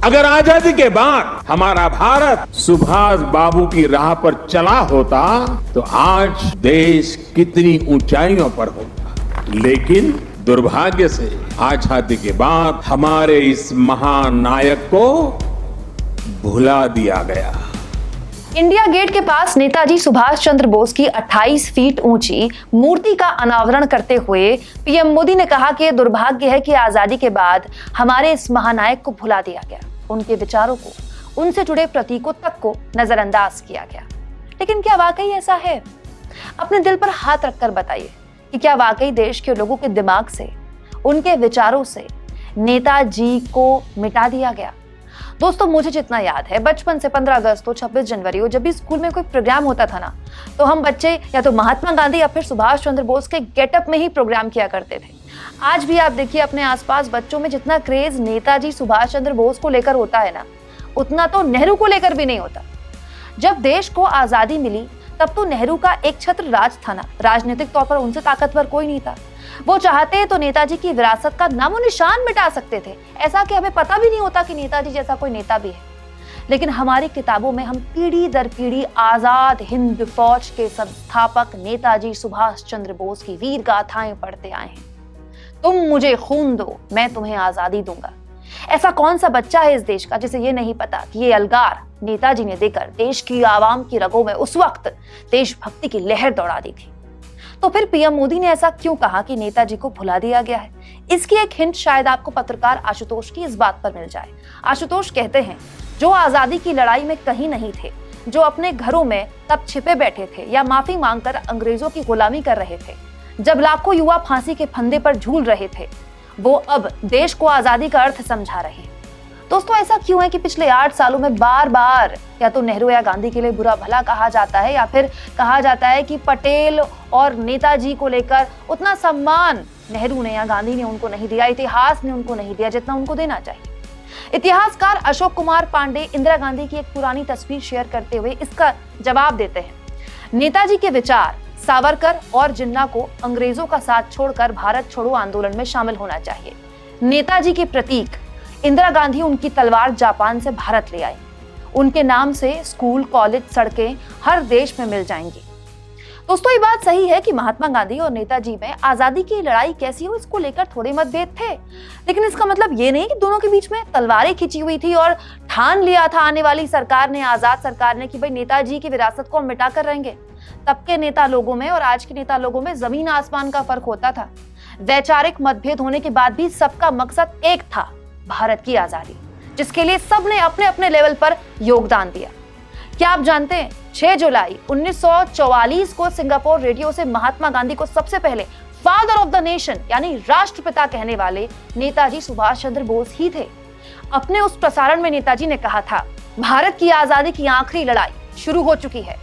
अगर आजादी के बाद हमारा भारत सुभाष बाबू की राह पर चला होता तो आज देश कितनी ऊंचाइयों पर होता। लेकिन दुर्भाग्य से आजादी के बाद हमारे इस महान नायक को भुला दिया गया। इंडिया गेट के पास नेताजी सुभाष चंद्र बोस की 28 फीट ऊंची मूर्ति का अनावरण करते हुए पीएम मोदी ने कहा कि यह दुर्भाग्य है कि आजादी के बाद हमारे इस महानायक को भुला दिया गया, उनके विचारों को, उनसे जुड़े प्रतीकों तक को नजरअंदाज किया गया। लेकिन क्या वाकई ऐसा है? अपने दिल पर हाथ रखकर बताइए कि क्या वाकई देश के लोगों के दिमाग से, उनके विचारों से नेताजी को मिटा दिया गया? दोस्तों, मुझे जितना याद है, बचपन से 15 अगस्त हो, 26 जनवरी हो, जब भी स्कूल में कोई प्रोग्राम होता था ना, तो हम बच्चे या तो महात्मा गांधी या फिर सुभाष चंद्र बोस के गेटअप में ही प्रोग्राम किया करते थे। आज भी आप देखिए अपने आसपास बच्चों में जितना क्रेज नेताजी सुभाष चंद्र बोस को लेकर होता है ना, उतना तो नेहरू को लेकर भी नहीं होता। जब देश को आजादी मिली तब तो नेहरू का एक छत्र राज था ना, राजनीतिक तौर पर उनसे ताकतवर कोई नहीं था। वो चाहते तो नेताजी की विरासत का नामो निशान मिटा सकते थे, ऐसा कि हमें पता भी नहीं होता कि नेताजी जैसा कोई नेता भी है। लेकिन हमारी किताबों में हम पीढ़ी दर पीढ़ी आजाद हिंद फौज के संस्थापक नेताजी सुभाष चंद्र बोस की वीर गाथाएं पढ़ते आए हैं। तुम मुझे खून दो, मैं तुम्हें आजादी दूंगा। ऐसा कौन सा बच्चा है इस देश का जिसे ये नहीं पता कि ये अलगार नेताजी ने देकर देश की आवाम की रगों में उस वक्त देशभक्ति की लहर दौड़ा दी थी। तो फिर पीएम मोदी ने ऐसा क्यों कहा कि नेताजी को भुला दिया गया है? इसकी एक हिंट शायद आपको पत्रकार आशुतोष की इस बात पर मिल जाए। आशुतोष कहते हैं, जो आजादी की लड़ाई में कहीं नहीं थे, जो अपने घरों में तब छिपे बैठे थे या माफी मांगकर अंग्रेजों की गुलामी कर रहे थे, जब लाखों युवा फांसी के फंदे पर झूल रहे थे, वो अब देश को आजादी का अर्थ समझा रहे हैं। दोस्तों, ऐसा क्यों है कि पिछले 8 सालों में बार बार या तो नेहरू या गांधी के लिए बुरा भला कहा जाता है, या फिर कहा जाता है कि पटेल और नेताजी को लेकर उतना सम्मान नेहरू ने या गांधी ने उनको नहीं दिया, इतिहास ने उनको नहीं दिया जितना उनको देना चाहिए। इतिहासकार अशोक कुमार पांडे इंदिरा गांधी की एक पुरानी तस्वीर शेयर करते हुए इसका जवाब देते हैं। नेताजी के विचार, सावरकर और जिन्ना को अंग्रेजों का साथ छोड़कर भारत छोड़ो आंदोलन में शामिल होना चाहिए। नेताजी के प्रतीक इंदिरा गांधी उनकी तलवार जापान से भारत ले आई। उनके नाम से स्कूल, कॉलेज, सड़कें हर देश में मिल जाएंगी। दोस्तों, ये बात सही है कि महात्मा गांधी और नेताजी में आजादी की लड़ाई कैसी हो इसको लेकर थोड़े मतभेद थे, लेकिन इसका मतलब ये नहीं कि दोनों के बीच में तलवारें खिंची हुई थी और ठान लिया था आने वाली सरकार ने, आजाद सरकार ने, कि भाई नेताजी की विरासत को हम मिटा कर रहेंगे। तब के नेता लोगों में और आज के नेता लोगों में जमीन आसमान का फर्क होता था। वैचारिक मतभेद होने के बाद भी सबका मकसद एक था, भारत की आजादी, जिसके लिए सबने अपने अपने लेवल पर योगदान दिया। क्या आप जानते हैं, 6 जुलाई 1944 को सिंगापुर रेडियो से महात्मा गांधी को सबसे पहले फादर ऑफ द नेशन यानी राष्ट्रपिता कहने वाले नेताजी सुभाष चंद्र बोस ही थे। अपने उस प्रसारण में नेताजी ने कहा था, भारत की आजादी की आखिरी लड़ाई शुरू हो चुकी है।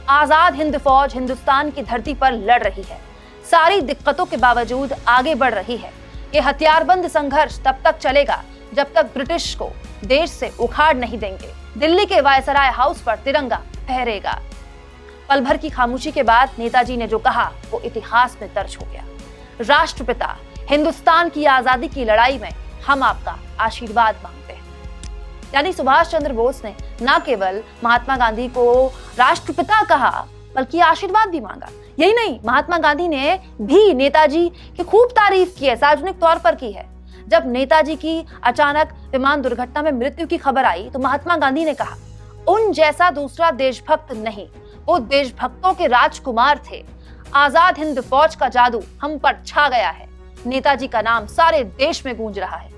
आजाद हिंद फौज हिंदुस्तान की धरती पर लड़ रही है, सारी दिक्कतों के बावजूद आगे बढ़ रही है। ये हथियारबंद संघर्ष तब तक चलेगा जब तक ब्रिटिश को देश से उखाड़ नहीं देंगे। दिल्ली के वायसराय हाउस पर तिरंगा फहरेगा। पल भर की खामोशी के बाद नेताजी ने जो कहा वो इतिहास में दर्ज हो गया। राष्ट्रपिता, हिंदुस्तान की आजादी की लड़ाई में हम आपका आशीर्वाद मांगते हैं। यानी सुभाष चंद्र बोस ने न केवल महात्मा गांधी को राष्ट्रपिता कहा बल्कि आशीर्वाद भी मांगा। यही नहीं, महात्मा गांधी ने भी नेताजी की खूब तारीफ की है, सार्वजनिक तौर पर की है। जब नेताजी की अचानक विमान दुर्घटना में मृत्यु की खबर आई तो महात्मा गांधी ने कहा, उन जैसा दूसरा देशभक्त नहीं, वो देशभक्तों के राजकुमार थे। आजाद हिंद फौज का जादू हम पर छा गया है। नेताजी का नाम सारे देश में गूंज रहा है।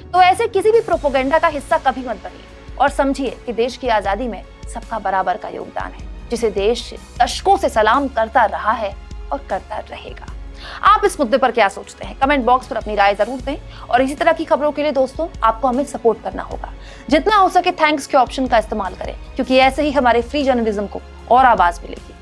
तो ऐसे किसी भी प्रोपेगेंडा का हिस्सा कभी मत बनिए और समझिए कि देश की आजादी में सबका बराबर का योगदान है, जिसे देश दशकों से सलाम करता रहा है और करता रहेगा। आप इस मुद्दे पर क्या सोचते हैं? कमेंट बॉक्स पर अपनी राय जरूर दें और इसी तरह की खबरों के लिए दोस्तों आपको हमें सपोर्ट करना होगा। जितना हो सके थैंक्स के ऑप्शन का इस्तेमाल करें, क्योंकि ऐसे ही हमारे फ्री जर्नलिज्म को और आवाज मिलेगी।